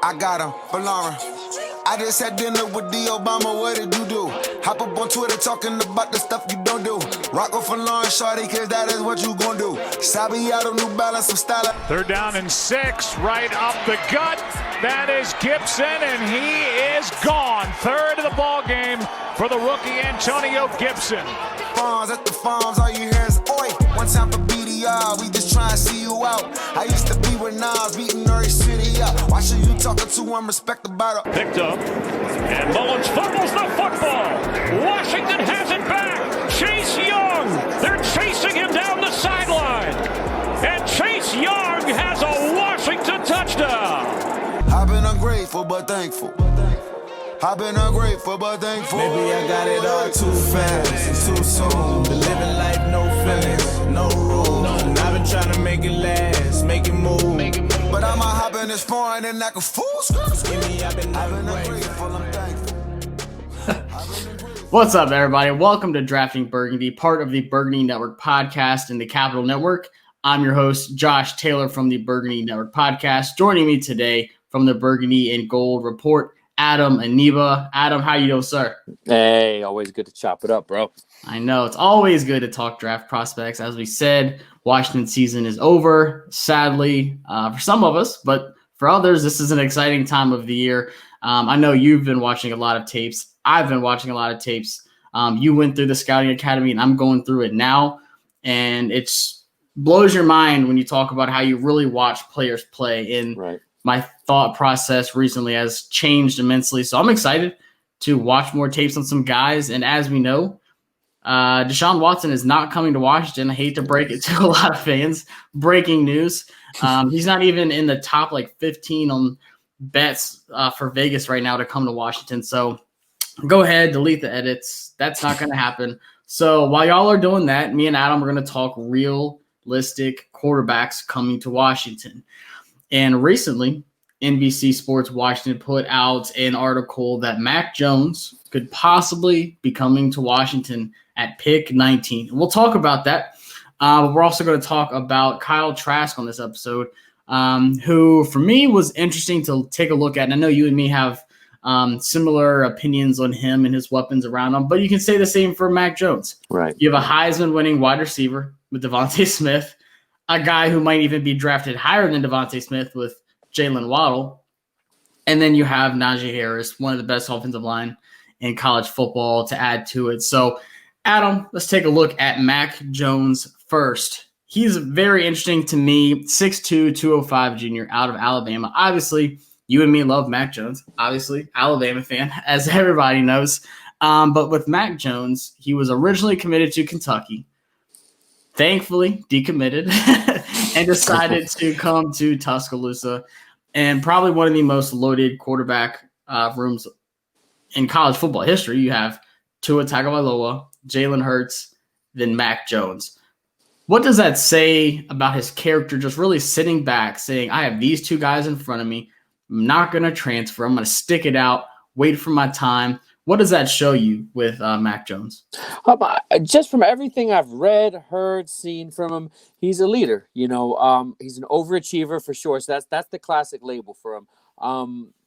I got him for Lauren. I just had dinner with the Obama, what did you do? Hop up on Twitter talking about the stuff you don't do. Rock off for Lauren, shawty, cause that is what you gon' do. Sabi out of New Balance, some style. Third down and 6, right up the gut. That is Gibson, and he is gone. Third of the ball game for the rookie Antonio Gibson. Farms at the farms, all you hear is oi. One time for BDR, we just try and see you out. I used to be with Nas, beating every city up. Watch who you talking to, I'm respected by the... Picked up, and Mullins fumbles the football. Washington has it back. Chase Young, they're chasing him down the sideline. And Chase Young has a Washington touchdown. I've been ungrateful but thankful. I've been ungrateful but thankful. Maybe I got it all too fast and too soon. Been living life, no feelings, no rules. And I've been trying to make it last, make it move. But I'ma hop in this foreign and like a fool. I've been ungrateful, I'm thankful. What's up, everybody? Welcome to Drafting Burgundy, part of the Burgundy Network podcast and the Capital Network. I'm your host, Josh Taylor from the Burgundy Network podcast. Joining me today from the Burgundy and Gold Report, Adam Aniba. Adam, how you doing, sir? Hey, always good to chop it up, bro. I know. It's always good to talk draft prospects. As we said, Washington season is over, sadly, for some of us, but for others, this is an exciting time of the year. I know you've been watching a lot of tapes. I've been watching a lot of tapes. You went through the Scouting Academy, and I'm going through it now, and it blows your mind when you talk about how you really watch players play. And right. My thought process recently has changed immensely, so I'm excited to watch more tapes on some guys. And as we know, Deshaun Watson is not coming to Washington. I hate to break it to a lot of fans. Breaking news. He's not even in the top 15 on bets for Vegas right now to come to Washington. So go ahead, delete the edits. That's not going to happen. So while y'all are doing that, me and Adam are going to talk realistic quarterbacks coming to Washington. And recently, NBC Sports Washington put out an article that Mac Jones could possibly be coming to Washington at pick 19. We'll talk about that. But we're also going to talk about Kyle Trask on this episode, who for me was interesting to take a look at. And I know you and me have similar opinions on him and his weapons around him, but you can say the same for Mac Jones. Right. You have a Heisman-winning wide receiver with Devontae Smith, a guy who might even be drafted higher than Devontae Smith with Jalen Waddle. And then you have Najee Harris, one of the best offensive line in college football, to add to it. So, Adam, let's take a look at Mac Jones first. He's very interesting to me, 6'2", 205 junior out of Alabama. Obviously, you and me love Mac Jones. Obviously, Alabama fan, as everybody knows. But with Mac Jones, he was originally committed to Kentucky. Thankfully, decommitted and decided to come to Tuscaloosa, and probably one of the most loaded quarterback rooms in college football history. You have Tua Tagovailoa, Jalen Hurts, then Mac Jones. What does that say about his character? Just really sitting back, saying, I have these two guys in front of me. I'm not going to transfer. I'm going to stick it out, wait for my time. What does that show you with Mac Jones? Just from everything I've read, heard, seen from him, he's a leader. He's an overachiever for sure. So that's the classic label for him.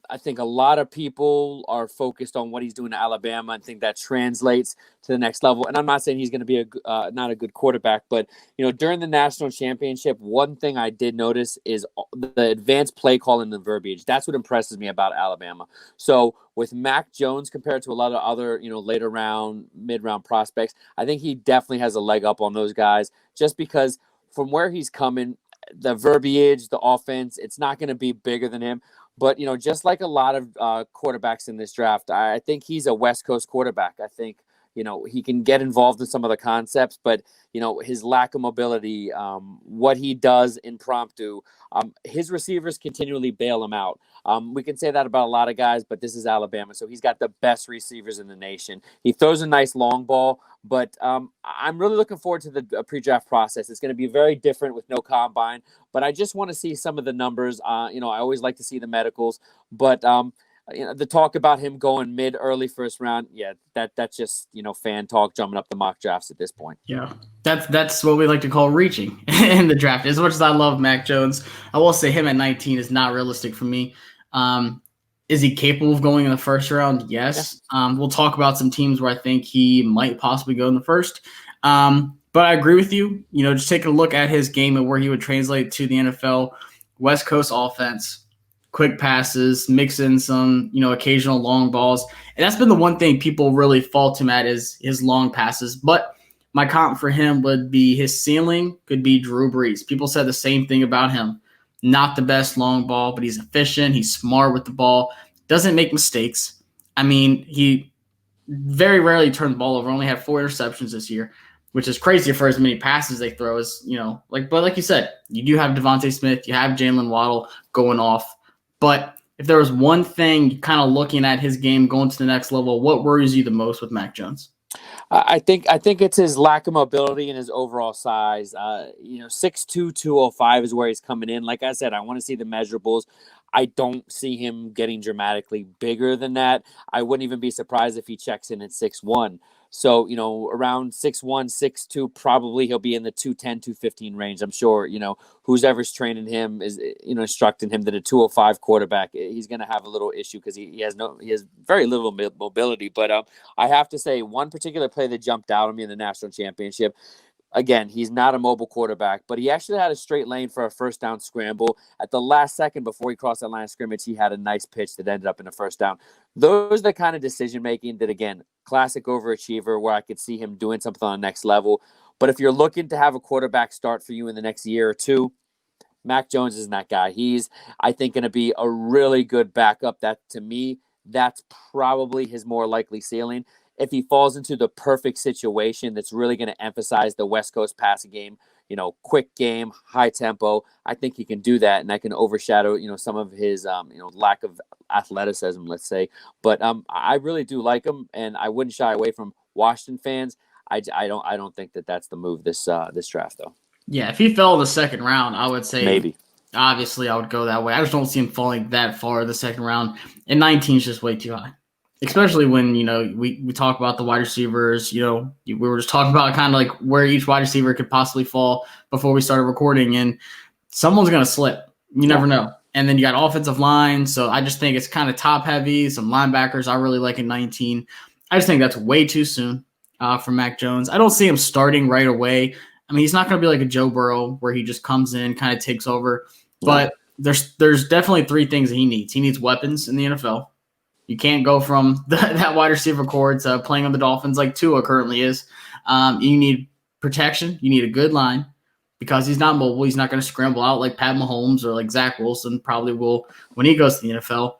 I think a lot of people are focused on what he's doing in Alabama and think that translates to the next level. And I'm not saying he's going to be not a good quarterback, but during the national championship, one thing I did notice is the advanced play call and the verbiage. That's what impresses me about Alabama. So with Mac Jones compared to a lot of other, later round, mid-round prospects, I think he definitely has a leg up on those guys just because from where he's coming, the verbiage, the offense, it's not going to be bigger than him. But, just like a lot of quarterbacks in this draft, I think he's a West Coast quarterback. I think, he can get involved in some of the concepts, but, his lack of mobility, what he does impromptu, his receivers continually bail him out. We can say that about a lot of guys, but this is Alabama, so he's got the best receivers in the nation. He throws a nice long ball, but I'm really looking forward to the pre-draft process. It's going to be very different with no combine, but I just want to see some of the numbers. I always like to see the medicals, but the talk about him going early first round, that's just fan talk jumping up the mock drafts at this point. Yeah, that's what we like to call reaching in the draft. As much as I love Mac Jones, I will say him at 19 is not realistic for me. Is he capable of going in the first round? Yes. Yeah. We'll talk about some teams where I think he might possibly go in the first. But I agree with you. Just taking a look at his game and where he would translate to the NFL, West Coast offense, quick passes, mix in some, occasional long balls. And that's been the one thing people really fault him at is his long passes. But my comp for him would be his ceiling could be Drew Brees. People said the same thing about him. Not the best long ball, but he's efficient. He's smart with the ball. Doesn't make mistakes. I mean, he very rarely turned the ball over. Only had 4 interceptions this year, which is crazy for as many passes they throw as, but like you said, you do have Devontae Smith, you have Jalen Waddle going off. But if there was one thing kind of looking at his game going to the next level, what worries you the most with Mac Jones? I think it's his lack of mobility and his overall size. 6'2", 205 is where he's coming in. Like I said, I want to see the measurables. I don't see him getting dramatically bigger than that. I wouldn't even be surprised if he checks in at 6'1". So, around 6'1", 6'2", probably he'll be in the 210, 215 range. I'm sure, who's ever's training him is, instructing him that a 205 quarterback, he's going to have a little issue because he has very little mobility. But I have to say one particular play that jumped out on me in the national championship. Again, he's not a mobile quarterback, but he actually had a straight lane for a first down scramble. At the last second before he crossed that line of scrimmage, he had a nice pitch that ended up in a first down. Those are the kind of decision-making that, again, classic overachiever where I could see him doing something on the next level. But if you're looking to have a quarterback start for you in the next year or two, Mac Jones isn't that guy. He's, I think, going to be a really good backup. That, to me, that's probably his more likely ceiling. If he falls into the perfect situation that's really going to emphasize the West Coast passing game, quick game, high tempo, I think he can do that, and that can overshadow, some of his, lack of athleticism, let's say. But I really do like him, and I wouldn't shy away from Washington fans. I don't think that that's the move this draft, though. Yeah, if he fell in the second round, I would say maybe. Obviously, I would go that way. I just don't see him falling that far in the second round, and 19 is just way too high. Especially when, we talk about the wide receivers, we were just talking about kind of like where each wide receiver could possibly fall before we started recording, and someone's going to slip. You never know. And then you got offensive line. So I just think it's kind of top heavy. Some linebackers I really like in 19. I just think that's way too soon for Mac Jones. I don't see him starting right away. I mean, he's not going to be like a Joe Burrow where he just comes in, kind of takes over. But there's definitely 3 things that he needs. He needs weapons in the NFL. You can't go from that wide receiver core to playing on the Dolphins like Tua currently is. You need protection. You need a good line because he's not mobile. He's not going to scramble out like Pat Mahomes or like Zach Wilson probably will when he goes to the NFL.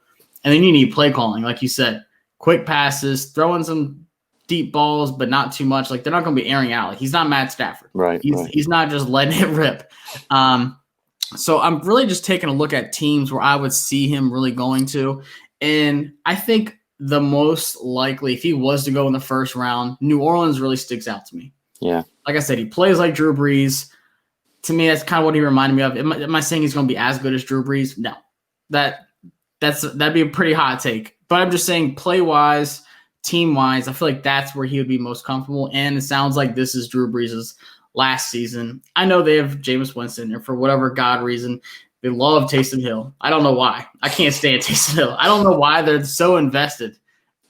And then you need play calling, like you said. Quick passes, throwing some deep balls, but not too much. Like they're not going to be airing out. Like he's not Matt Stafford. Right. He's not just letting it rip. So I'm really just taking a look at teams where I would see him really going to. And I think the most likely, if he was to go in the first round, New Orleans really sticks out to me. Yeah. Like I said, he plays like Drew Brees. To me, that's kind of what he reminded me of. Am I saying he's going to be as good as Drew Brees? No. That'd be a pretty hot take. But I'm just saying play-wise, team-wise, I feel like that's where he would be most comfortable. And it sounds like this is Drew Brees' last season. I know they have Jameis Winston, and for whatever God reason, they love Taysom Hill. I don't know why. I can't stand Taysom Hill. I don't know why they're so invested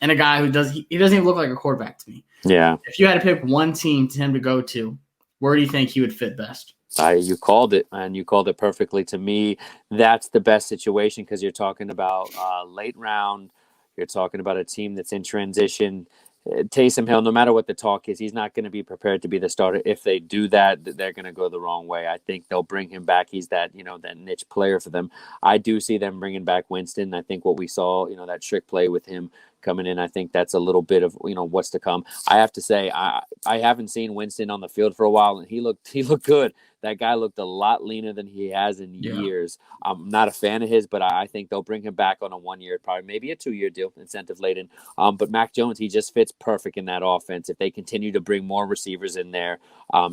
in a guy who doesn't even look like a quarterback to me. Yeah. If you had to pick one team to him to go to, where do you think he would fit best? You called it, and you called it perfectly. To me, that's the best situation because you're talking about late round. You're talking about a team that's in transition. Taysom Hill, no matter what the talk is, he's not going to be prepared to be the starter. If they do that, they're going to go the wrong way. I think they'll bring him back. He's that, that niche player for them. I do see them bringing back Winston. I think what we saw, that trick play with him coming in, I think that's a little bit of, what's to come. I have to say, I haven't seen Winston on the field for a while, and he looked good. That guy looked a lot leaner than he has in years. I'm not a fan of his, but I think they'll bring him back on a 1-year, probably maybe a 2-year deal, incentive laden. But Mac Jones, he just fits perfect in that offense. If they continue to bring more receivers in there,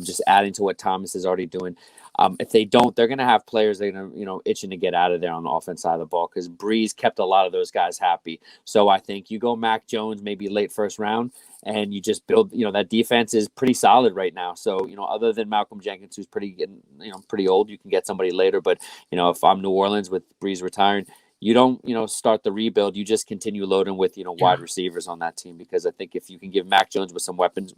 just adding to what Thomas is already doing. If they don't, they're going to have players that are going to, itching to get out of there on the offense side of the ball because Breeze kept a lot of those guys happy. So I think you go Mac Jones, maybe late first round, and you just build, that defense is pretty solid right now. So, other than Malcolm Jenkins, who's pretty old, you can get somebody later. But, if I'm New Orleans with Breeze retiring, you don't, start the rebuild. You just continue loading with, wide receivers on that team, because I think if you can give Mac Jones with some weapons,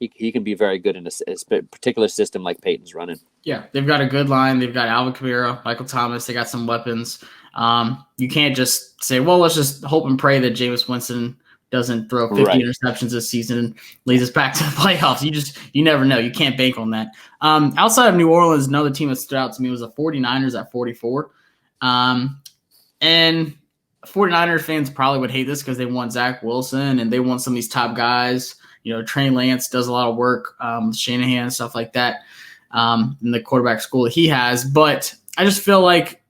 he can be very good in a particular system like Peyton's running. Yeah, they've got a good line. They've got Alvin Kamara, Michael Thomas. They got some weapons. You can't just say, well, let's just hope and pray that Jameis Winston doesn't throw 50 interceptions this season and leads us back to the playoffs. You never know. You can't bank on that. Outside of New Orleans, another team that stood out to me was the 49ers at 44. And 49ers fans probably would hate this because they want Zach Wilson and they want some of these top guys. Trey Lance does a lot of work, Shanahan, stuff like that, in the quarterback school that he has. But I just feel like,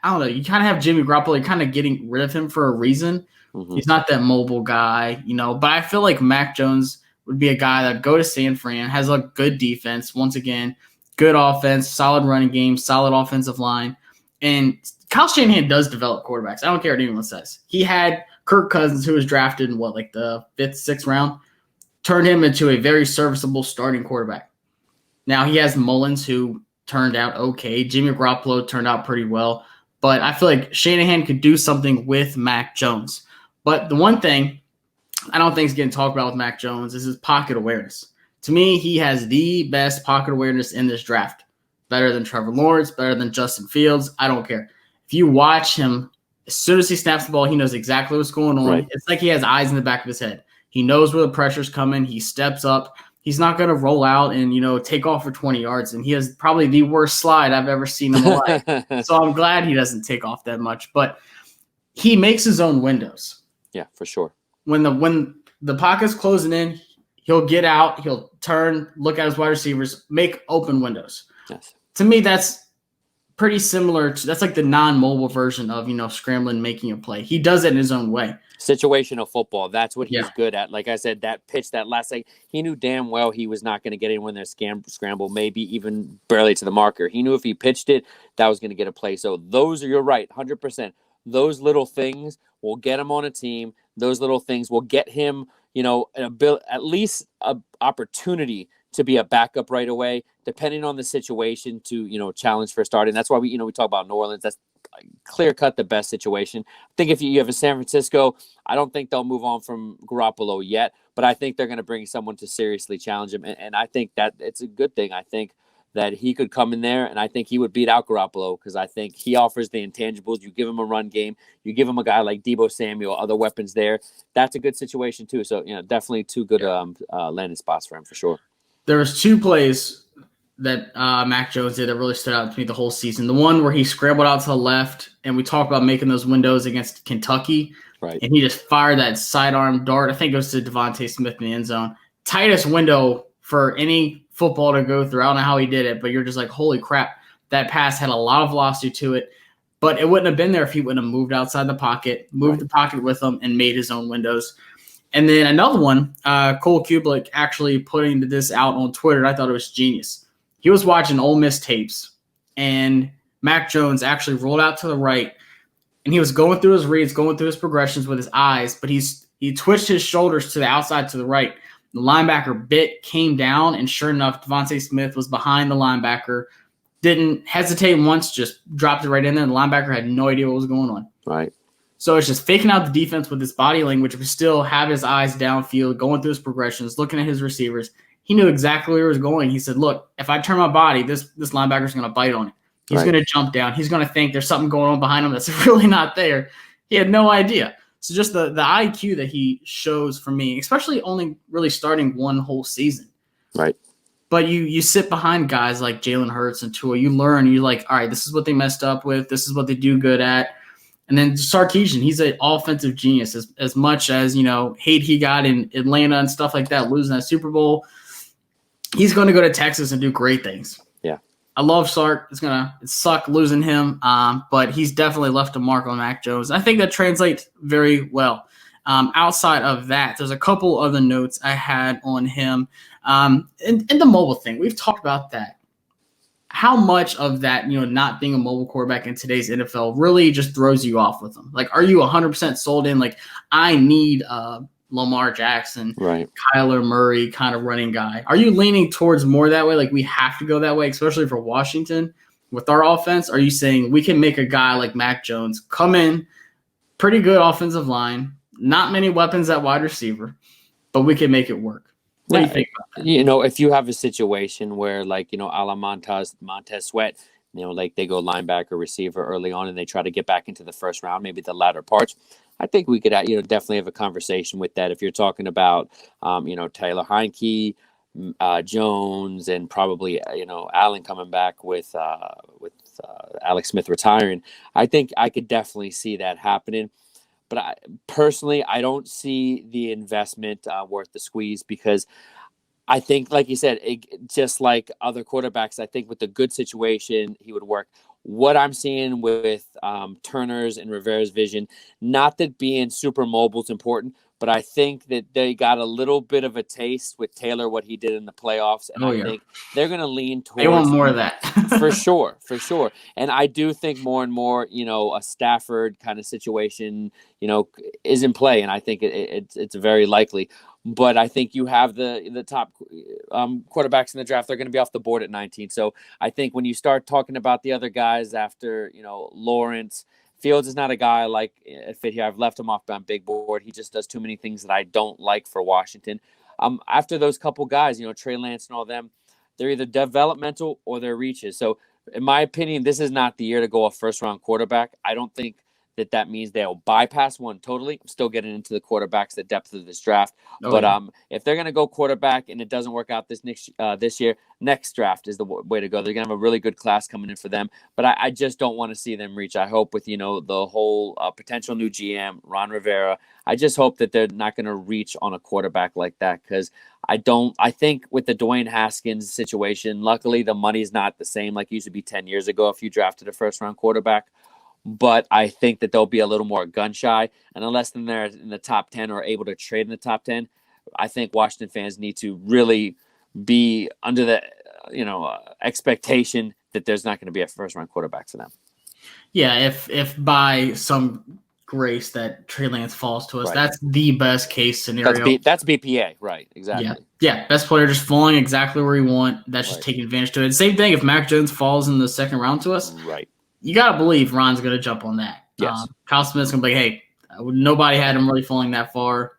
I don't know, you kind of have Jimmy Garoppolo, you're kind of getting rid of him for a reason. Mm-hmm. He's not that mobile guy, but I feel like Mac Jones would be a guy that would go to San Fran, has a good defense, once again, good offense, solid running game, solid offensive line. And Kyle Shanahan does develop quarterbacks. I don't care what anyone says. He had Kirk Cousins, who was drafted in the 5th, 6th round, turned him into a very serviceable starting quarterback. Now he has Mullins, who turned out okay. Jimmy Garoppolo turned out pretty well. But I feel like Shanahan could do something with Mac Jones. But the one thing I don't think is getting talked about with Mac Jones is his pocket awareness. To me, he has the best pocket awareness in this draft. Better than Trevor Lawrence, better than Justin Fields. I don't care. If you watch him, as soon as he snaps the ball, he knows exactly what's going on. Right. It's like he has eyes in the back of his head. He knows where the pressure's coming. He steps up. He's not going to roll out and, take off for 20 yards. And he has probably the worst slide I've ever seen in my life. So I'm glad he doesn't take off that much. But he makes his own windows. Yeah, for sure. When the pocket's closing in, he'll get out, he'll turn, look at his wide receivers, make open windows. Yes. To me, that's pretty similar to, that's like the non-mobile version of, scrambling, making a play. He does it in his own way. Situational football. That's what he's good at. Like I said, that pitch, that last thing, he knew damn well he was not going to get anyone there scramble, maybe even barely to the marker. He knew if he pitched it, that was going to get a play. So you're right, 100%. Those little things will get him on a team. Those little things will get him, at least an opportunity to be a backup right away, depending on the situation to, challenge for starting. That's why we talk about New Orleans. That's clear cut the best situation. I think if you have a San Francisco, I don't think they'll move on from Garoppolo yet, but I think they're going to bring someone to seriously challenge him. And I think that it's a good thing. I think that he could come in there, and I think he would beat out Garoppolo because I think he offers the intangibles. You give him a run game. You give him a guy like Deebo Samuel, other weapons there. That's a good situation too. So, definitely two good landing spots for him for sure. There was 2 plays that Mac Jones did that really stood out to me the whole season. The one where he scrambled out to the left, and we talked about making those windows against Kentucky. Right. And he just fired that sidearm dart. I think it was to Devontae Smith in the end zone. Tightest window for any football to go through. I don't know how he did it, but you're just like, holy crap. That pass had a lot of velocity to it, but it wouldn't have been there if he wouldn't have moved outside the pocket, moved the pocket with him, and made his own windows. And then another one, Cole Kubelik actually putting this out on Twitter, and I thought it was genius. He was watching Ole Miss tapes, and Mac Jones actually rolled out to the right, and he was going through his reads, going through his progressions with his eyes, but he twitched his shoulders to the outside to the right. The linebacker came down, and sure enough, Devontae Smith was behind the linebacker, didn't hesitate once, just dropped it right in there, and the linebacker had no idea what was going on. Right. So it's just faking out the defense with his body language, but still have his eyes downfield, going through his progressions, looking at his receivers. He knew exactly where he was going. He said, look, if I turn my body, this linebacker's going to bite on it. He's going to jump down. He's going to think there's something going on behind him that's really not there. He had no idea. So just the IQ that he shows for me, especially only really starting one whole season. Right. But you sit behind guys like Jalen Hurts and Tua. You learn. You're like, all right, this is what they messed up with. This is what they do good at. And then Sarkisian, he's an offensive genius. As much as, hate he got in Atlanta and stuff like that, losing that Super Bowl, he's going to go to Texas and do great things. Yeah. I love Sark. It's going to suck losing him, but he's definitely left a mark on Mac Jones. I think that translates very well. Outside of that, there's a couple other notes I had on him. And the mobile thing, we've talked about that. How much of that, not being a mobile quarterback in today's NFL really just throws you off with them? Like, are you 100% sold in? Like, I need Lamar Jackson, right, Kyler Murray kind of running guy. Are you leaning towards more that way? Like, we have to go that way, especially for Washington? with our offense? Are you saying we can make a guy like Mac Jones come in, pretty good offensive line, not many weapons at wide receiver, but we can make it work? What do you think about that? You know, if you have a situation where, like, you know, a la Montez Sweat, you know, like they go linebacker, receiver early on and they try to get back into the first round, maybe the latter parts, I think we could, you know, definitely have a conversation with that. If you're talking about, you know, Taylor Heineke, Jones, and probably, you know, Allen coming back with Alex Smith retiring, I think I could definitely see that happening. But personally, I don't see the investment worth the squeeze, because I think, like you said, just like other quarterbacks, I think with the good situation, he would work. What I'm seeing with Turner's and Rivera's vision, not that being super mobile is important, but I think that they got a little bit of a taste with Taylor, what he did in the playoffs. And I think they're going to lean towards. They want more of that. For sure. And I do think more and more, you know, a Stafford kind of situation, you know, is in play. And I think it's very likely. But I think you have the top quarterbacks in the draft. They're going to be off the board at 19. So I think when you start talking about the other guys after, you know, Lawrence, Fields is not a guy like fit here. I've left him off on big board. He just does too many things that I don't like for Washington. After those couple guys, you know, Trey Lance and all them, they're either developmental or they're reaches. So in my opinion, this is not the year to go a first-round quarterback. I don't think that means they'll bypass one totally. I'm still getting into the quarterbacks, the depth of this draft. If they're going to go quarterback and it doesn't work out this year, next draft is the way to go. They're going to have a really good class coming in for them. But I just don't want to see them reach. I hope with, you know, the whole potential new GM, Ron Rivera, I just hope that they're not going to reach on a quarterback like that, because I think with the Dwayne Haskins situation, luckily the money's not the same like it used to be 10 years ago if you drafted a first-round quarterback. But I think that they'll be a little more gun shy, and unless they're in the top 10 or able to trade in the top 10, I think Washington fans need to really be under the, you know, expectation that there's not going to be a first round quarterback for them. Yeah, if by some grace that Trey Lance falls to us, right. That's the best case scenario. That's BPA, right? Exactly. Yeah, best player just falling exactly where you want. That's just taking advantage to it. Same thing if Mac Jones falls in the second round to us. Right. You got to believe Ron's going to jump on that. Yes. Kyle Smith's going to be like, hey, nobody had him really falling that far.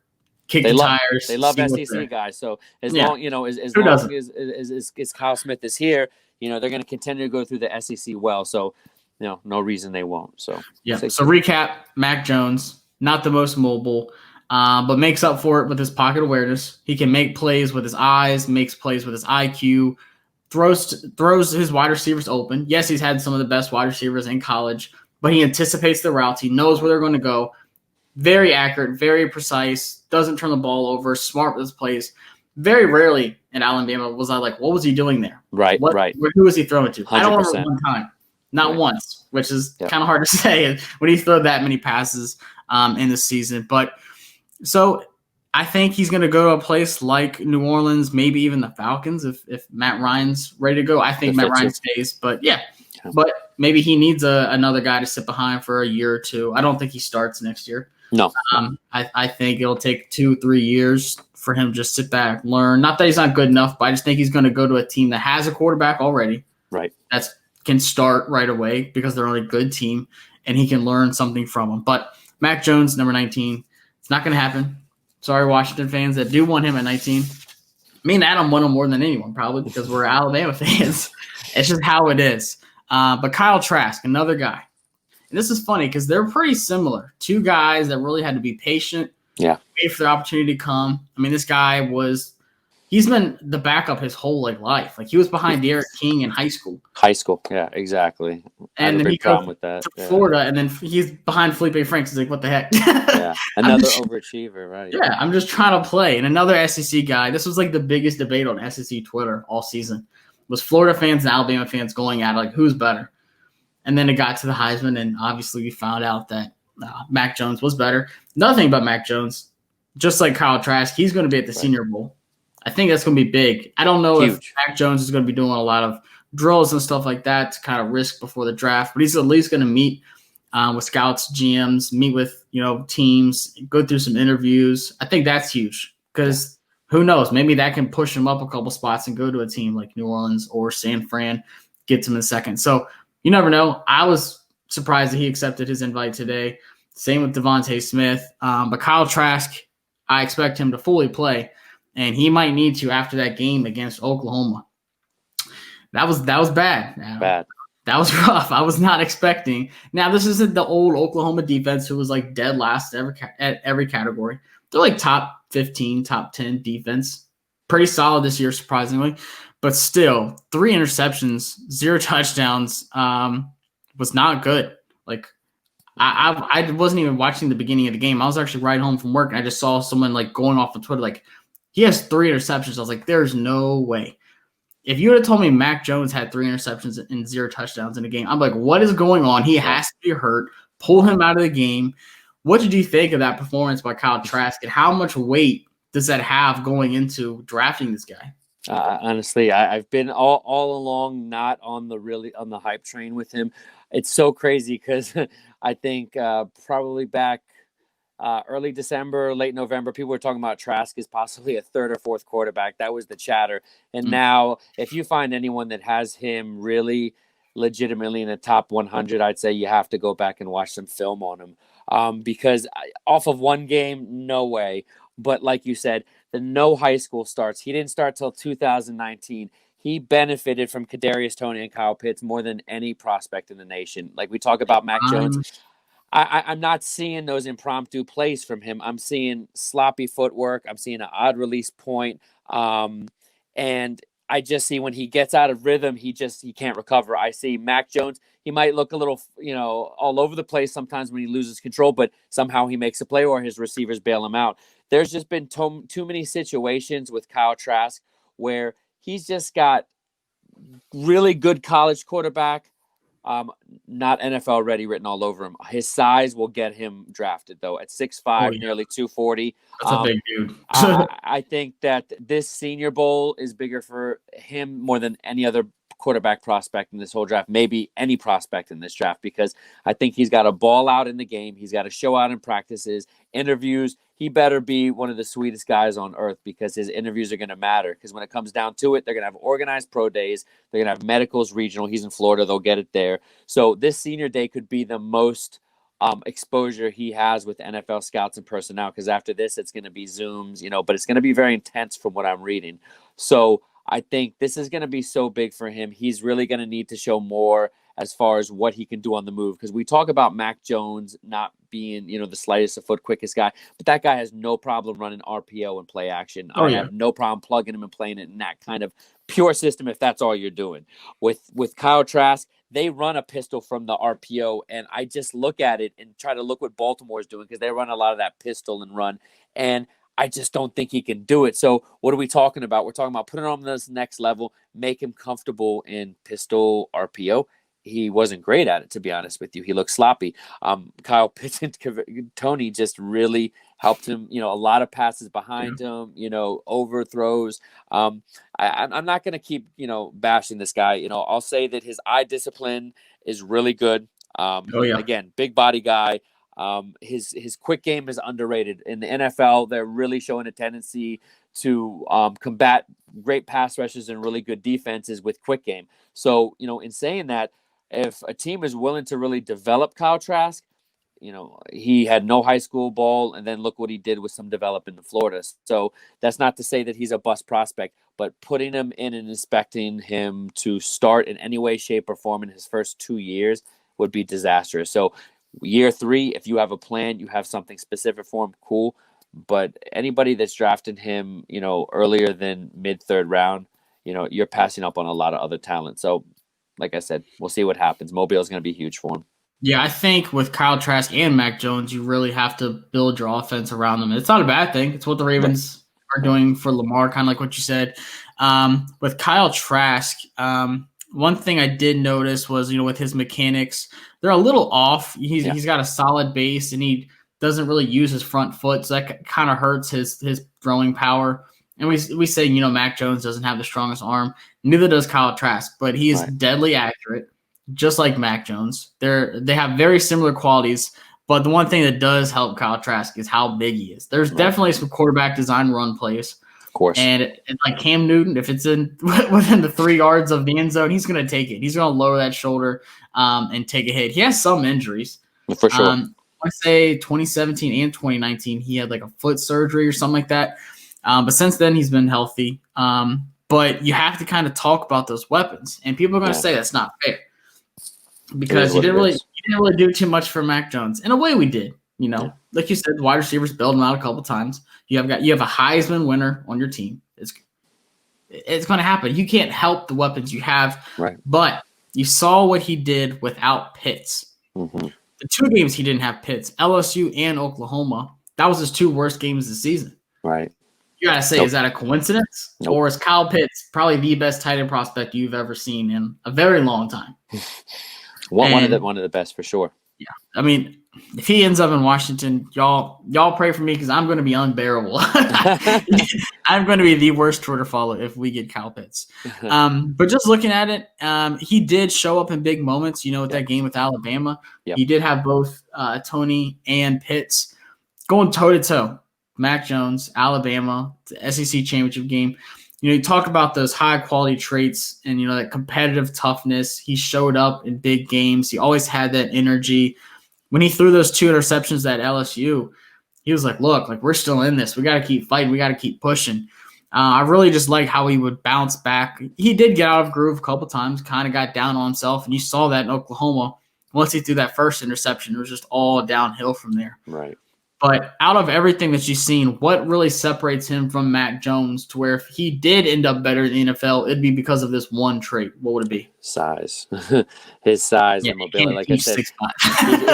Kick the tires. They love SEC guys. So as long, you know, as long as Kyle Smith is here, you know, they're going to continue to go through the SEC well. So, you know, no reason they won't. So, yeah. So recap, Mac Jones, not the most mobile, but makes up for it with his pocket awareness. He can make plays with his eyes, makes plays with his IQ, throws his wide receivers open. Yes, he's had some of the best wide receivers in college, but he anticipates the routes. He knows where they're going to go. Very accurate, very precise, doesn't turn the ball over, smart with his plays. Very rarely in Alabama was I like, what was he doing there? Right. Who was he throwing to? 100%. I don't remember one time. Not once, which is kind of hard to say when he threw that many passes in the season. But so I think he's going to go to a place like New Orleans, maybe even the Falcons if Matt Ryan's ready to go. I think Matt Ryan stays, but but maybe he needs another guy to sit behind for a year or two. I don't think he starts next year. No. I think it'll take 2-3 years for him to just sit back, learn. Not that he's not good enough, but I just think he's going to go to a team that has a quarterback already. Right. That can start right away because they're on a good team, and he can learn something from him. But Mac Jones, number 19, it's not going to happen. Sorry, Washington fans that do want him at 19. Me and Adam want him more than anyone, probably because we're Alabama fans. It's just how it is. But Kyle Trask, another guy. And this is funny because they're pretty similar. Two guys that really had to be patient, wait for their opportunity to come. I mean, this guy he's been the backup his whole life. Like he was behind Derek King in high school. Yeah, exactly. And then he goes to Florida, and then he's behind Felipe Franks. He's like, what the heck? Another overachiever, right? Yeah, I'm just trying to play. And another SEC guy. This was like the biggest debate on SEC Twitter all season. Was Florida fans and Alabama fans going at it, like who's better? And then it got to the Heisman, and obviously we found out that Mac Jones was better. Another thing about Mac Jones, just like Kyle Trask, he's going to be at the Senior Bowl. I think that's going to be big. I don't know if Mac Jones is going to be doing a lot of drills and stuff like that to kind of risk before the draft, but he's at least going to meet with scouts, GMs, meet with teams, go through some interviews. I think that's huge because who knows? Maybe that can push him up a couple spots and go to a team like New Orleans or San Fran, gets him in second. So you never know. I was surprised that he accepted his invite today. Same with Devontae Smith. But Kyle Trask, I expect him to fully play, and he might need to after that game against Oklahoma. That was bad. Bad. That was rough. I was not expecting. Now, this isn't the old Oklahoma defense who was like dead last at every category. They're like top 15, top 10 defense. Pretty solid this year, surprisingly. But still, 3 interceptions, 0 touchdowns was not good. Like, I wasn't even watching the beginning of the game. I was actually riding home from work, and I just saw someone like going off on Twitter like, he has 3 interceptions. I was like, there's no way. If you would have told me Mac Jones had 3 interceptions and 0 touchdowns in a game, I'm like, what is going on? He has to be hurt. Pull him out of the game. What did you think of that performance by Kyle Trask, and how much weight does that have going into drafting this guy? Honestly, I've been all along not on the hype train with him. It's so crazy because I think probably back early December, late November, people were talking about Trask as possibly a 3rd or 4th quarterback. That was the chatter. And now if you find anyone that has him really legitimately in the top 100, I'd say you have to go back and watch some film on him because off of one game, no way. But like you said, the no high school starts. He didn't start till 2019. He benefited from Kadarius Toney and Kyle Pitts more than any prospect in the nation. Like we talk about Mac Jones. I'm not seeing those impromptu plays from him. I'm seeing sloppy footwork. I'm seeing an odd release point. And I just see when he gets out of rhythm, he can't recover. I see Mac Jones. He might look a little, all over the place sometimes when he loses control, but somehow he makes a play or his receivers bail him out. There's just been too many situations with Kyle Trask where he's just got really good college quarterback, not NFL ready written all over him. His size will get him drafted though at 6'5", nearly 240. That's a big dude. I think that this Senior Bowl is bigger for him more than any other quarterback prospect in this whole draft, maybe any prospect in this draft, because I think he's got to ball out in the game. He's got to show out in practices, interviews. He better be one of the sweetest guys on earth because his interviews are going to matter. Because when it comes down to it, they're going to have organized pro days. They're going to have medicals regional. He's in Florida. They'll get it there. So this senior day could be the most exposure he has with NFL scouts and personnel. Because after this, it's going to be Zooms, but it's going to be very intense from what I'm reading. So I think this is going to be so big for him. He's really going to need to show more as far as what he can do on the move. Because we talk about Mac Jones not being, the slightest of foot quickest guy, but that guy has no problem running RPO and play action. I have no problem plugging him and playing it in that kind of pure system if that's all you're doing. With Kyle Trask, they run a pistol from the RPO, and I just look at it and try to look what Baltimore's doing because they run a lot of that pistol and run, and I just don't think he can do it. So what are we talking about? We're talking about putting him on this next level, make him comfortable in pistol RPO. He wasn't great at it, to be honest with you. He looked sloppy. Kyle Pitts and Toney just really helped him, a lot of passes behind him, overthrows. I'm not going to keep, bashing this guy. I'll say that his eye discipline is really good. Again, big body guy. His quick game is underrated. In the NFL, they're really showing a tendency to combat great pass rushes and really good defenses with quick game. So, in saying that, if a team is willing to really develop Kyle Trask, he had no high school ball, and then look what he did with some development in Florida. So that's not to say that he's a bust prospect, but putting him in and expecting him to start in any way, shape, or form in his first 2 years would be disastrous. So year 3, if you have a plan, you have something specific for him, cool. But anybody that's drafted him, earlier than mid-3rd round, you're passing up on a lot of other talent. So like I said, we'll see what happens. Mobile is going to be huge for him. Yeah, I think with Kyle Trask and Mac Jones, you really have to build your offense around them. It's not a bad thing. It's what the Ravens are doing for Lamar, kind of like what you said. With Kyle Trask, one thing I did notice was, with his mechanics, they're a little off. He's got a solid base, and he doesn't really use his front foot, so that kind of hurts his throwing power. And we say, Mac Jones doesn't have the strongest arm. Neither does Kyle Trask, but he is deadly accurate, just like Mac Jones. They have very similar qualities, but the one thing that does help Kyle Trask is how big he is. There's definitely some quarterback design run plays Of course. And it's like Cam Newton, if it's in within the 3 yards of the end zone, he's going to take it. He's going to lower that shoulder and take a hit. He has some injuries. For sure. I say 2017 and 2019, he had like a foot surgery or something like that. But since then, he's been healthy. But you have to kind of talk about those weapons. And people are going to say that's not fair because you didn't really do too much for Mac Jones. In a way, we did. You know, like you said, the wide receivers bailed him out a couple times. You have a Heisman winner on your team. It's going to happen. You can't help the weapons you have. Right. But you saw what he did without Pitts. Mm-hmm. The 2 games he didn't have Pitts, LSU and Oklahoma, that was his 2 worst games of the season. Right. You got to say, is that a coincidence? Nope. Or is Kyle Pitts probably the best tight end prospect you've ever seen in a very long time? One of the best for sure. Yeah. I mean, if he ends up in Washington, y'all pray for me because I'm going to be unbearable. I'm going to be the worst Twitter follow if we get Kyle Pitts. But just looking at it, he did show up in big moments, with that game with Alabama. Yep. He did have both Tony and Pitts going toe-to-toe. Mac Jones, Alabama, the SEC championship game. You talk about those high-quality traits and, that competitive toughness. He showed up in big games. He always had that energy. When he threw those 2 interceptions at LSU, he was like, look, we're still in this. We got to keep fighting. We got to keep pushing. I really just like how he would bounce back. He did get out of groove a couple times, kind of got down on himself, and you saw that in Oklahoma. Once he threw that first interception, it was just all downhill from there. Right. But out of everything that you've seen, what really separates him from Mac Jones to where if he did end up better in the NFL, it'd be because of this one trait? What would it be? Size. His size and mobility. Like I said, he's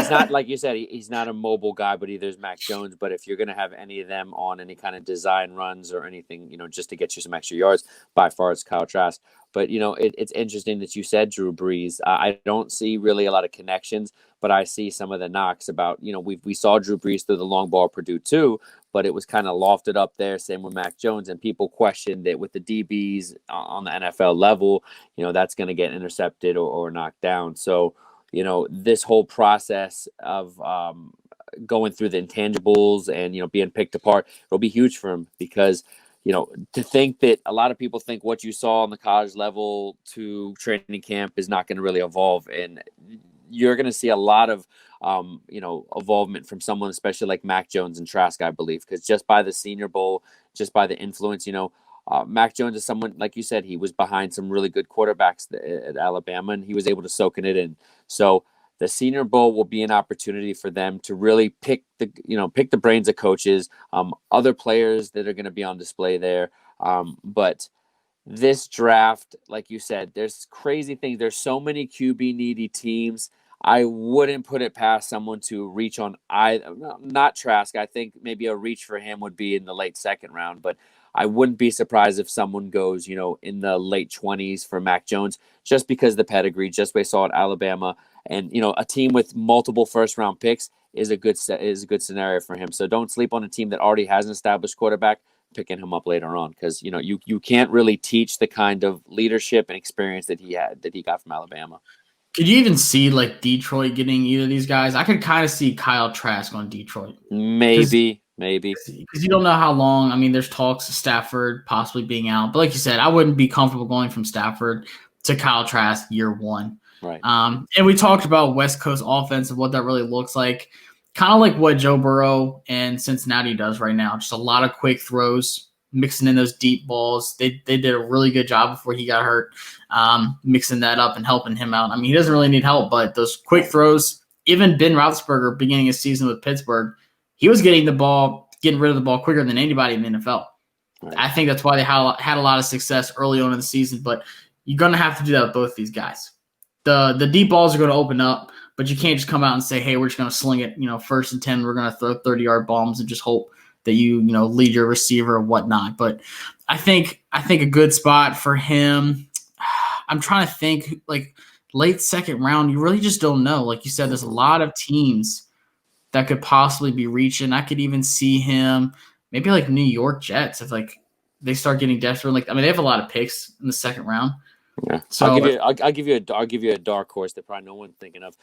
not, like you said, he's not a mobile guy, but either is Mac Jones. But if you're going to have any of them on any kind of design runs or anything, just to get you some extra yards, by far it's Kyle Trask. But, it's interesting that you said Drew Brees. I don't see really a lot of connections, but I see some of the knocks about, we saw Drew Brees through the long ball at Purdue too, but it was kind of lofted up there. Same with Mac Jones, and people questioned it with the DBs on the NFL level. That's going to get intercepted or knocked down. So, this whole process of going through the intangibles and, being picked apart, it'll be huge for him because, to think that a lot of people think what you saw on the college level to training camp is not going to really evolve. And you're going to see a lot of, evolvement from someone, especially like Mac Jones and Trask, I believe, because just by the Senior Bowl, just by the influence, Mac Jones is someone, like you said, he was behind some really good quarterbacks at Alabama, and he was able to soak in it in. So the Senior Bowl will be an opportunity for them to really pick the brains of coaches, other players that are going to be on display there. But this draft, like you said, there's crazy things. There's so many QB needy teams. I wouldn't put it past someone to reach on not Trask. I think maybe a reach for him would be in the late 2nd round, but I wouldn't be surprised if someone goes, in the late 20s for Mac Jones, just because the pedigree, just what I saw at Alabama. And, a team with multiple 1st-round picks is a good scenario for him. So don't sleep on a team that already has an established quarterback picking him up later on, because, you can't really teach the kind of leadership and experience that he got from Alabama. Could you even see Detroit getting either of these guys? I could kind of see Kyle Trask on Detroit. Maybe. Because you don't know how long. I mean, there's talks of Stafford possibly being out. But like you said, I wouldn't be comfortable going from Stafford to Kyle Trask year 1. Right. And we talked about West Coast offense and what that really looks like. Kind of like what Joe Burrow and Cincinnati does right now. Just a lot of quick throws, mixing in those deep balls. They did a really good job before he got hurt, mixing that up and helping him out. I mean, he doesn't really need help, but those quick throws, even Ben Roethlisberger beginning his season with Pittsburgh, he was getting rid of the ball quicker than anybody in the NFL. Right. I think that's why they had a lot of success early on in the season, but you're going to have to do that with both these guys. The deep balls are going to open up, but you can't just come out and say, hey, we're just going to sling it, 1st and 10, we're going to throw 30-yard bombs and just hope that you lead your receiver or whatnot. But I think a good spot for him, I'm trying to think, late 2nd round, you really just don't know. Like you said, there's a lot of teams that could possibly be reaching. I could even see him maybe New York Jets if they start getting desperate. They have a lot of picks in the 2nd round. Yeah. So I'll give you a dark horse that probably no one's thinking of.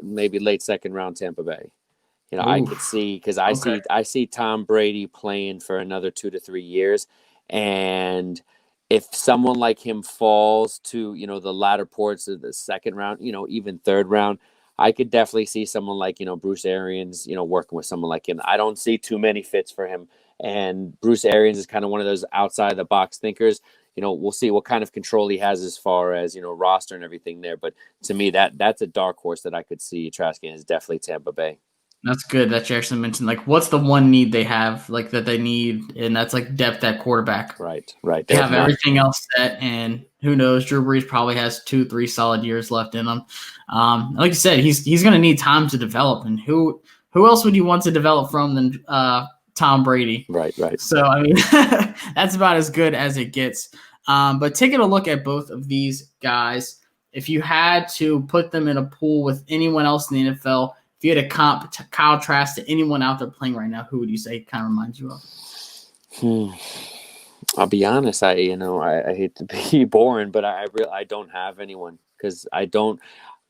Maybe late 2nd round Tampa Bay. I could see, because I see Tom Brady playing for another 2 to 3 years, and if someone like him falls to the latter parts of the second round, even third round, I could definitely see someone like Bruce Arians, working with someone like him. I don't see too many fits for him, and Bruce Arians is kind of one of those outside the box thinkers. We'll see what kind of control he has as far as roster and everything there. But to me, that's a dark horse that I could see Trask in, is definitely Tampa Bay. That's good that you actually mentioned, like, what's the one need they have, like, that they need, and that's, like, depth at quarterback. Right. They have everything else set, and who knows, Drew Brees probably has 2-3 solid years left in him. Like you said, he's going to need time to develop, and who else would you want to develop from than Tom Brady? Right. So, I mean, that's about as good as it gets. But taking a look at both of these guys, if you had to put them in a pool with anyone else in the NFL, if you had to comp Kyle Trask to anyone out there playing right now, who would you say kind of reminds you of? I'll be honest. I hate to be boring, but I don't have anyone, because I don't.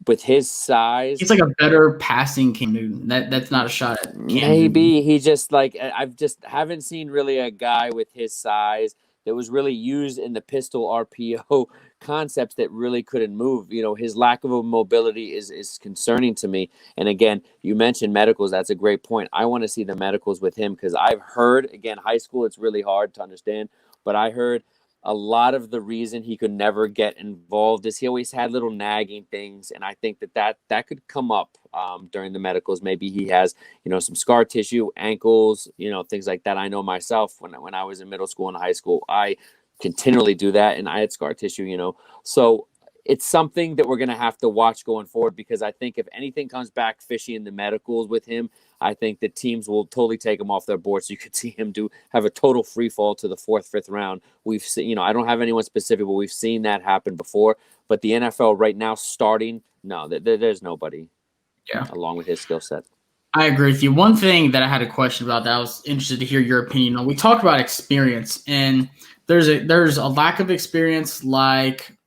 With his size, he's like a better passing Cam Newton. That's not a shot at Cam maybe Newton. he just I've just haven't seen really a guy with his size that was really used in the pistol RPO concepts that really couldn't move. His lack of mobility is concerning to me. And again, you mentioned medicals. That's a great point. I want to see the medicals with him, because I've heard, again, high school, it's really hard to understand, but I heard a lot of the reason he could never get involved is he always had little nagging things. And I think that could come up during the medicals. Maybe he has, some scar tissue, ankles, things like that. I know myself when I was in middle school and high school, I continually do that, and I had scar tissue, So it's something that we're going to have to watch going forward, because I think if anything comes back fishy in the medicals with him, I think the teams will totally take him off their board. So you could see him have a total free fall to the 4th, 5th round. We've seen, I don't have anyone specific, but we've seen that happen before. But the NFL right now starting, no, there's nobody along with his skill set. I agree with you. One thing that I had a question about that I was interested to hear your opinion on, we talked about experience, and there's a lack of experience, like,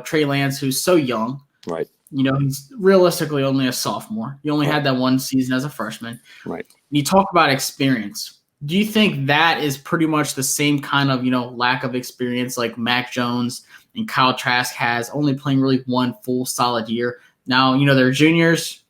Trey Lance, who's so young. Right. He's realistically only a sophomore. He only had that one season as a freshman. Right. You talk about experience. Do you think that is pretty much the same kind of, lack of experience like Mac Jones and Kyle Trask has, only playing really one full solid year? Now, they're juniors,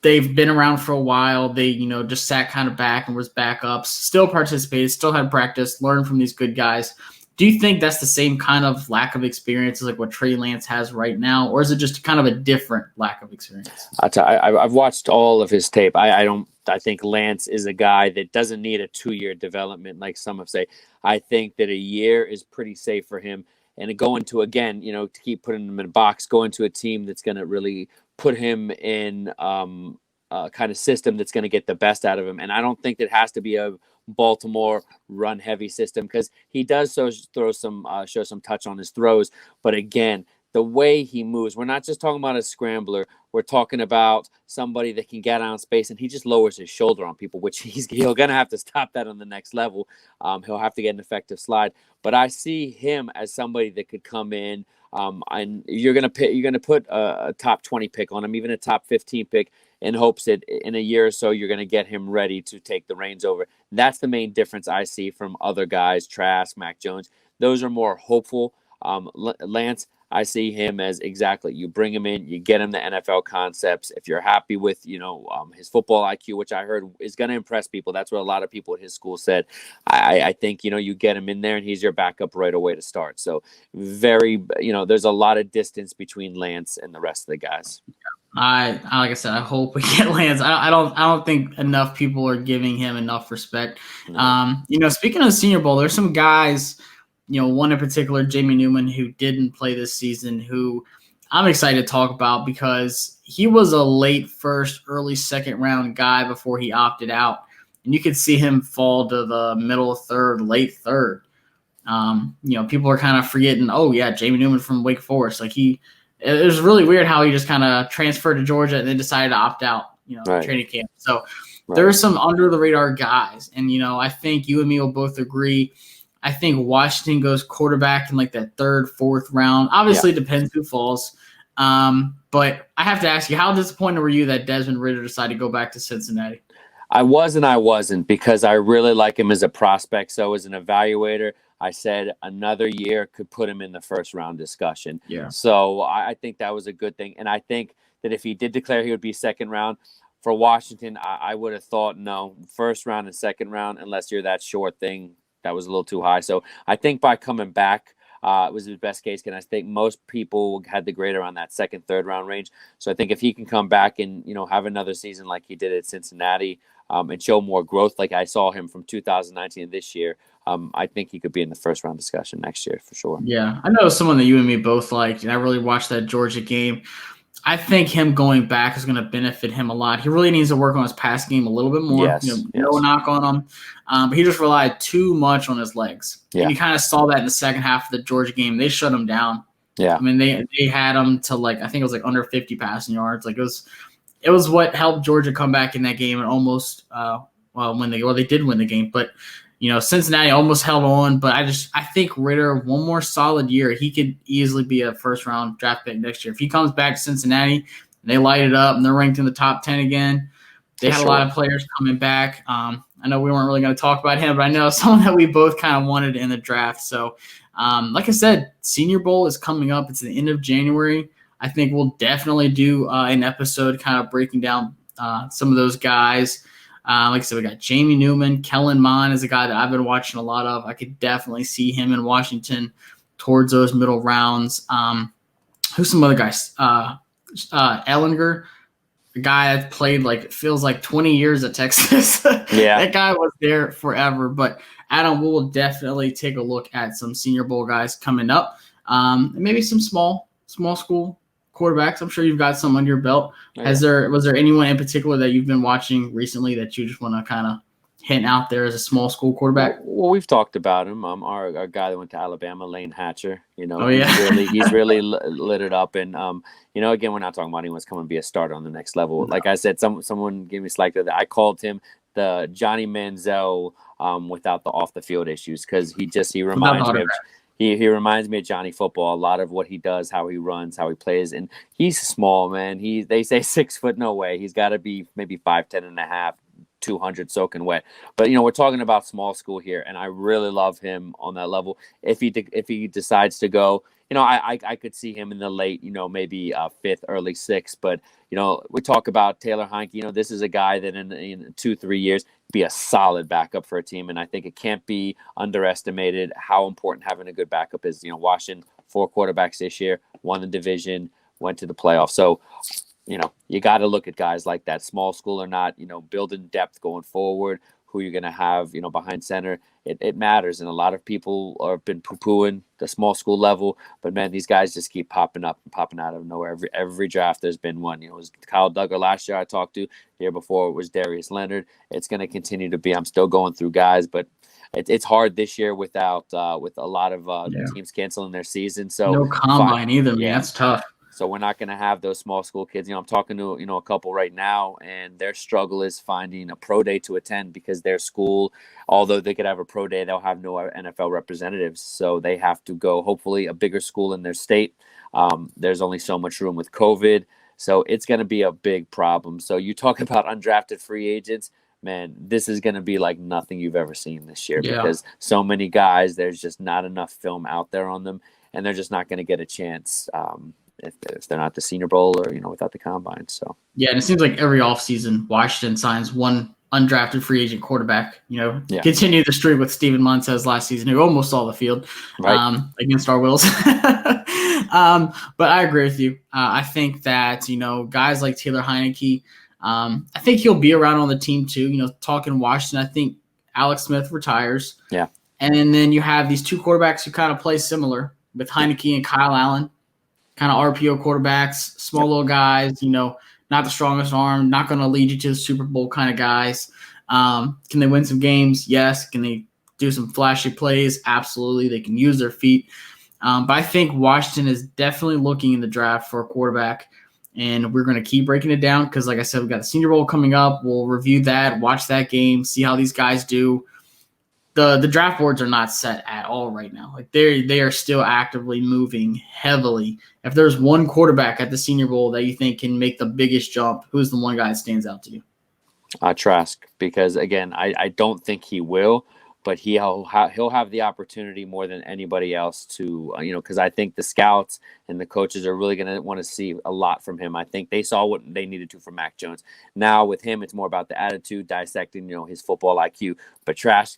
they've been around for a while. They, just sat kind of back and was backups, still participated, still had practice, learned from these good guys. Do you think that's the same kind of lack of experience as like what Trey Lance has right now, or is it just kind of a different lack of experience? I've watched all of his tape. I think Lance is a guy that doesn't need a 2-year development like some have say. I think that a year is pretty safe for him. And going to, again, to keep putting him in a box, going to a team that's going to really put him in a kind of system that's going to get the best out of him. And I don't think it has to be a Baltimore run heavy system, because he does show some touch on his throws. But again, the way he moves, we're not just talking about a scrambler. We're talking about somebody that can get out in space, and he just lowers his shoulder on people, which he'll going to have to stop that on the next level. He'll have to get an effective slide. But I see him as somebody that could come in, and you're going to put a top 20 pick on him, even a top 15 pick, in hopes that in a year or so you're going to get him ready to take the reins over. That's the main difference I see from other guys, Trask, Mac Jones. Those are more hopeful. Lance, I see him as exactly, you bring him in, you get him the NFL concepts. If you're happy with, his football IQ, which I heard is going to impress people. That's what a lot of people at his school said. I think, you get him in there and he's your backup right away to start. So there's a lot of distance between Lance and the rest of the guys. Like I said, I hope we get Lance. I don't think enough people are giving him enough respect. No. Speaking of the Senior Bowl, there's some guys, one in particular, Jamie Newman, who didn't play this season, who I'm excited to talk about because he was a late first, early second round guy before he opted out. And you could see him fall to the middle third, late third. People are kind of forgetting, Jamie Newman from Wake Forest. It was really weird how he just kind of transferred to Georgia and then decided to opt out, Right. training camp. So there are some under the radar guys. And, I think you and me will both agree. I think Washington goes quarterback in like that third, fourth round. Obviously, it depends who falls. But I have to ask you, how disappointed were you that Desmond Ridder decided to go back to Cincinnati? I was and I wasn't, because I really like him as a prospect. So as an evaluator, I said another year could put him in the first round discussion. Yeah. So I think that was a good thing. And I think that if he did declare he would be second round for Washington, I would have thought no, first round and second round, unless you're that short thing. That was a little too high. So I think by coming back, it was his best case. And I think most people had the grade around that second, third round range. So I think if he can come back and, have another season like he did at Cincinnati, and show more growth like I saw him from 2019 to this year, I think he could be in the first round discussion next year for sure. Yeah, I know someone that you and me both liked, and I really watched that Georgia game. I think him going back is going to benefit him a lot. He really needs to work on his pass game a little bit more. Yes. No knock on him. But he just relied too much on his legs. Yeah. And you kind of saw that in the second half of the Georgia game. They shut him down. Yeah. I mean, they had him to I think it was under 50 passing yards. It was what helped Georgia come back in that game and almost win they did win the game. But Cincinnati almost held on, but I think Ridder, one more solid year, he could easily be a first round draft pick next year. If he comes back to Cincinnati and they light it up and they're ranked in the top 10 again, they had a lot of players coming back. I know we weren't really going to talk about him, but I know someone that we both kind of wanted in the draft. So, like I said, Senior Bowl is coming up. It's the end of January. I think we'll definitely do an episode kind of breaking down some of those guys. Like I said, we got Jamie Newman. Kellen Mond is a guy that I've been watching a lot of. I could definitely see him in Washington towards those middle rounds. Who's some other guys? Ellinger, a guy that played it feels like 20 years at Texas. Yeah. That guy was there forever. But Adam, we'll definitely take a look at some Senior Bowl guys coming up. And maybe some small school quarterbacks. I'm sure you've got some under your belt. Was there anyone in particular that you've been watching recently that you just want to kind of hint out there as a small school quarterback? Well, we've talked about him. Our guy that went to Alabama, Lane Hatcher. He's really lit it up. And again, we're not talking about anyone's coming to be a starter on the next level. No. Like I said, someone gave me slack that I called him the Johnny Manziel without the off the field issues, because he reminds me of. He reminds me of Johnny Football. A lot of what he does, how he runs, how he plays, and he's small, man. They say 6 foot, no way. He's got to be maybe 5'10" and a half, 200 soaking wet. But we're talking about small school here, and I really love him on that level. If he decides to go, I could see him in the late, maybe 5th, early 6th. But we talk about Taylor Heineke. This is a guy that in 2-3 years be a solid backup for a team, and I think it can't be underestimated how important having a good backup is. Washington 4 quarterbacks this year, won the division, went to the playoffs. So you got to look at guys like that, small school or not. Building depth going forward. Who you're going to have, behind center, it matters. And a lot of people have been poo-pooing the small school level, but man, these guys just keep popping up and popping out of nowhere. Every draft there's been one. It was Kyle Duggar last year I talked to. The year before it was Darius Leonard. It's going to continue to be. I'm still going through guys, but it's hard this year with a lot of teams canceling their season. So no combine either, man. That's tough. So we're not going to have those small school kids. I'm talking to, a couple right now, and their struggle is finding a pro day to attend because their school, although they could have a pro day, they'll have no NFL representatives. So they have to go, hopefully, a bigger school in their state. There's only so much room with COVID. So it's going to be a big problem. So you talk about undrafted free agents, man, this is going to be like nothing you've ever seen this year because so many guys, there's just not enough film out there on them, and they're just not going to get a chance. If they're not the Senior Bowl or, without the combine. So yeah, and it seems like every offseason Washington signs one undrafted free agent quarterback, continue the streak with Steven Montez last season, who almost saw the field against our wills. But I agree with you. I think that, guys like Taylor Heineke, I think he'll be around on the team too. Talking Washington, I think Alex Smith retires. Yeah. And then you have these 2 quarterbacks who kind of play similar with Heineke and Kyle Allen. Kind of RPO quarterbacks, small little guys, not the strongest arm, not going to lead you to the Super Bowl kind of guys. Can they win some games? Yes. Can they do some flashy plays? Absolutely. They can use their feet. But I think Washington is definitely looking in the draft for a quarterback, and we're going to keep breaking it down because, like I said, we've got the Senior Bowl coming up. We'll review that, watch that game, see how these guys do. the draft boards are not set at all right now. Like they are still actively moving heavily. If there's one quarterback at the Senior Bowl that you think can make the biggest jump, who's the one guy that stands out to you? Trask, because again, I don't think he will, but he'll have the opportunity more than anybody else to, because I think the scouts and the coaches are really going to want to see a lot from him. I think they saw what they needed to from Mac Jones. Now with him, it's more about the attitude, dissecting, his football IQ. But Trask,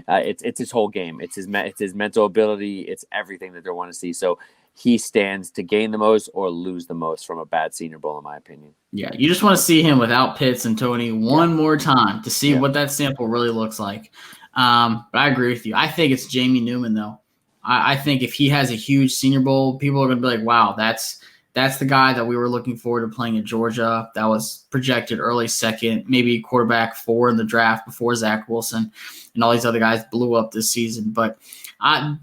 it's his whole game. It's his mental ability. It's everything that they want to see. So he stands to gain the most or lose the most from a bad Senior Bowl, in my opinion. Yeah, you just want to see him without Pitts and Tony one more time to see what that sample really looks like. But I agree with you. I think it's Jamie Newman, though. I think if he has a huge Senior Bowl, people are going to be like, wow, that's the guy that we were looking forward to playing at Georgia. That was projected early second, maybe quarterback 4 in the draft before Zach Wilson and all these other guys blew up this season. But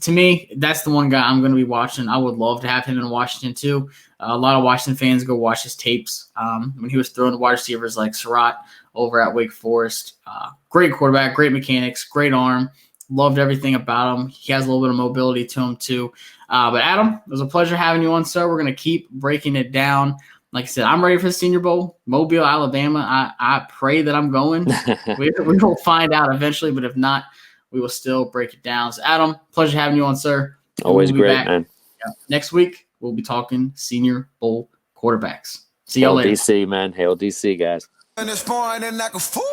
to me, that's the one guy I'm going to be watching. I would love to have him in Washington too. A lot of Washington fans go watch his tapes when he was throwing the wide receivers like Surratt over at Wake Forest. Great quarterback, great mechanics, great arm. Loved everything about him. He has a little bit of mobility to him too. But Adam, it was a pleasure having you on, sir. We're going to keep breaking it down. Like I said, I'm ready for the Senior Bowl. Mobile, Alabama. I pray that I'm going. we will find out eventually, but if not, we will still break it down. So, Adam, pleasure having you on, sir. Always great, man. Next week, we'll be talking Senior Bowl quarterbacks. See y'all later. DC, man. Hail DC, guys. And it's pouring in like a fool.